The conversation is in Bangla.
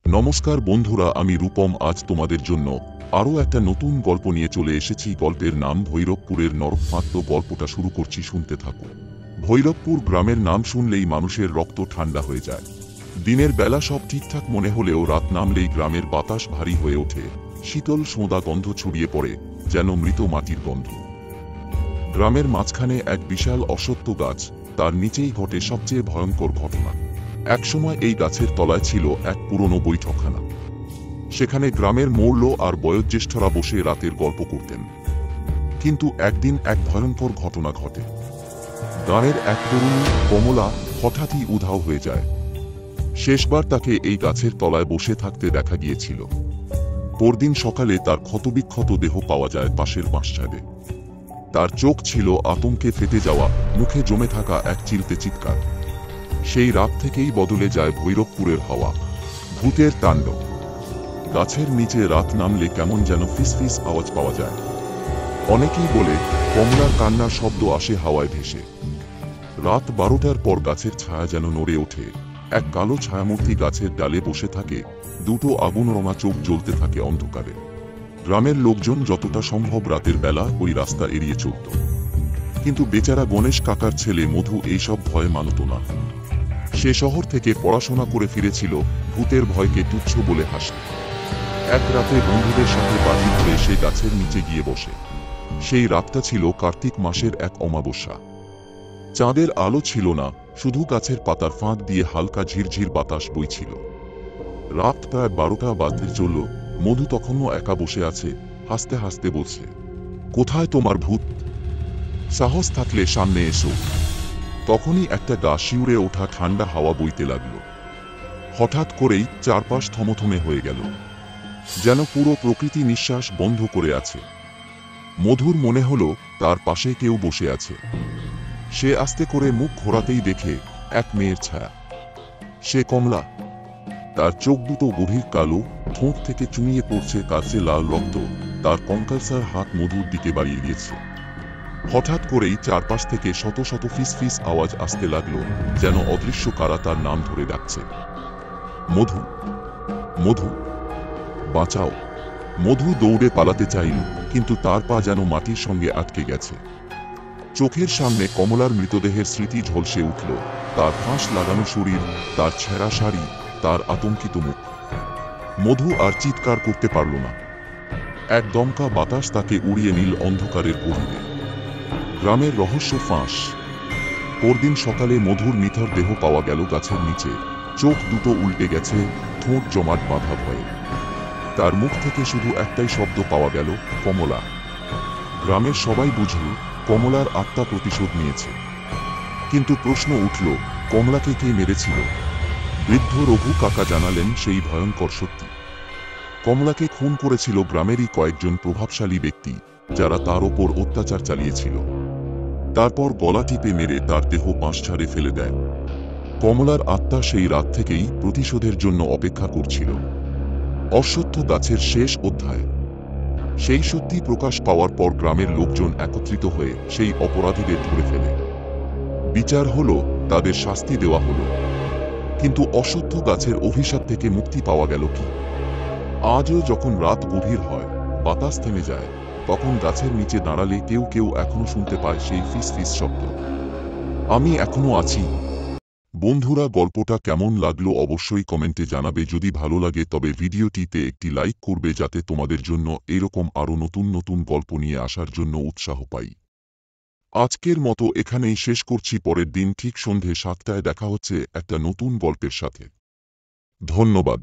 নমস্কার বন্ধুরা, আমি রূপম। আজ তোমাদের জন্য আরও একটা নতুন গল্প নিয়ে চলে এসেছি। গল্পের নাম ভৈরবপুরের নরকমাত্র। গল্পটা শুরু করছি, শুনতে থাকো। ভৈরবপুর গ্রামের নাম শুনলেই মানুষের রক্ত ঠান্ডা হয়ে যায়। দিনের বেলা সব ঠিকঠাক মনে হলেও রাত নামলেই গ্রামের বাতাস ভারী হয়ে ওঠে। শীতল সোঁদা গন্ধ ছড়িয়ে পড়ে, যেন মৃত মাটির গন্ধ। গ্রামের মাঝখানে এক বিশাল অশ্বত্থ গাছ, তার নিচেই ঘটে সবচেয়ে ভয়ঙ্কর ঘটনা। একসময় এই গাছের তলায় ছিল এক পুরনো বৈঠকখানা। সেখানে গ্রামের মৌল্য আর বয়োজ্যেষ্ঠরা বসে রাতের গল্প করতেন। কিন্তু একদিন এক ভয়ঙ্কর ঘটনা ঘটে। গাঁয়ের এক তরুণী কমলা হঠাৎই উধাও হয়ে যায়। শেষবার তাকে এই গাছের তলায় বসে থাকতে দেখা গিয়েছিল। পরদিন সকালে তার ক্ষতবিক্ষত দেহ পাওয়া যায় পাশের বাঁশঝাড়ে। তার চোখ ছিল আতঙ্কে ফেটে যাওয়া, মুখে জমে থাকা এক চিলতে চিৎকার। সেই রাত থেকেই বদলে যায় ভৈরবপুরের হাওয়া। ভূতের তাণ্ডব। গাছের নিচে রাত নামলে কেমন যেন ফিসফিস আওয়াজ পাওয়া যায়। অনেকেই বলে কমলার কান্নার শব্দ আসে হাওয়ায় ভেসে। রাত 12টার পর গাছের ছায়া যেন নড়ে ওঠে। এক কালো ছায়ামূর্তি গাছের ডালে বসে থাকে, দুটো আগুন রঙা চোখ জ্বলতে থাকে অন্ধকারে। গ্রামের লোকজন যতটা সম্ভব রাতের বেলা ওই রাস্তা এড়িয়ে চলত। কিন্তু বেচারা গণেশ কাকার ছেলে মধু এইসব ভয় মানত না। সে শহর থেকে পড়াশোনা করে ফিরেছিল, ভূতের ভয়কে তুচ্ছ বলে হাসে। এক রাতে বন্ধুদের সাথে বাজি ধরে সে গাছের নিচে গিয়ে বসে। সেই রাতটা ছিল কার্তিক মাসের এক অমাবস্যা। চাঁদের আলো ছিল না, শুধু গাছের পাতার ফাঁক দিয়ে হালকা ঝিরঝির বাতাস বইছিল। রাত প্রায় 12টা বাজতে চলল। মধু তখনও একা বসে আছে, হাসতে হাসতে বলছে, কোথায় তোমার ভূত? সাহস থাকলে সামনে এসো। তখনই একটা গা শিউরে ওঠা ঠান্ডা হাওয়া বইতে লাগলো। হঠাৎ করেই চারপাশ থমথমে হয়ে গেল, যেন পুরো প্রকৃতি নিঃশ্বাস বন্ধ করে আছে। মধুর মনে হলো তার পাশে কেউ বসে আছে। সে আস্তে করে মুখ ঘোরাতেই দেখে এক মেয়ের ছায়া। সে কমলা। তার চোখ দুটো গভীর কালো, ঠোঁট থেকে চুইয়ে পড়ছে কাছে লাল রক্ত। তার কঙ্কালসার হাত মধুর দিকে বাড়িয়ে দিয়েছে। হঠাৎ করেই চারপাশ থেকে শত শত ফিসফিস আওয়াজ আসতে লাগলো, যেন অদৃশ্য কারা তার নাম ধরে ডাকছে। মধু, মধু, বাঁচাও। মধু দৌড়ে পালাতে চাইল, কিন্তু তার পা যেন মাটির সঙ্গে আটকে গেছে। চোখের সামনে কমলার মৃতদেহের স্মৃতি ঝলসে উঠল। তার ফাঁস লাগানো শরীর, তার ছেঁড়া শাড়ি, তার আতঙ্কিত মুখ। মধু আর চিৎকার করতে পারল না। এক দমকা বাতাস তাকে উড়িয়ে নিল অন্ধকারের গভীরে। গ্রামের রহস্য ফাঁস। পরদিন সকালে মধুর নিথর দেহ পাওয়া গেল গাছের নিচে। চোখ দুটো উল্টে গেছে, ঠোঁট জমাট বাঁধা ভয়ে। তার মুখ থেকে শুধু একটাই শব্দ পাওয়া গেল, কমলা। গ্রামের সবাই বুঝল কমলার আত্মা প্রতিশোধ নিয়েছে। কিন্তু প্রশ্ন উঠল, কমলাকে কে মেরেছিল? বৃদ্ধ রঘু কাকা জানালেন সেই ভয়ঙ্কর সত্যি। কমলাকে খুন করেছিল গ্রামেরই কয়েকজন প্রভাবশালী ব্যক্তি, যারা তার ওপর অত্যাচার চালিয়েছিল। তারপর গলা টিপে মেরে তার দেহ বাঁশঝাড়ে ফেলে দেয়। কমলার আত্মা সেই রাত থেকেই প্রতিশোধের জন্য অপেক্ষা করছিল। অশ্বত্থ গাছের শেষ অধ্যায়। সেই সত্যি প্রকাশ পাওয়ার পর গ্রামের লোকজন একত্রিত হয়ে সেই অপরাধীদের ধরে ফেলে। বিচার হলো, তাদের শাস্তি দেওয়া হলো। কিন্তু অশ্বত্থ গাছের অভিশাপ থেকে মুক্তি পাওয়া গেল কি? আজও যখন রাত গভীর হয়, বাতাস থেমে যায়, তখন গাছের নিচে দাঁড়ালে কেউ কেউ এখনো শুনতে পায় সেই ফিস ফিস শব্দ। আমি এখনো আছি। বন্ধুরা, গল্পটা কেমন লাগলো অবশ্যই কমেন্টে জানাবে। যদি ভালো লাগে তবে ভিডিওটিতে একটি লাইক করবে, যাতে তোমাদের জন্য এরকম আরো নতুন নতুন গল্প নিয়ে আসার জন্য উৎসাহ পাই। আজকের মতো এখানেই শেষ করছি। পরের দিন ঠিক সন্ধে 7টায় দেখা হচ্ছে একটা নতুন গল্পের সাথে। ধন্যবাদ।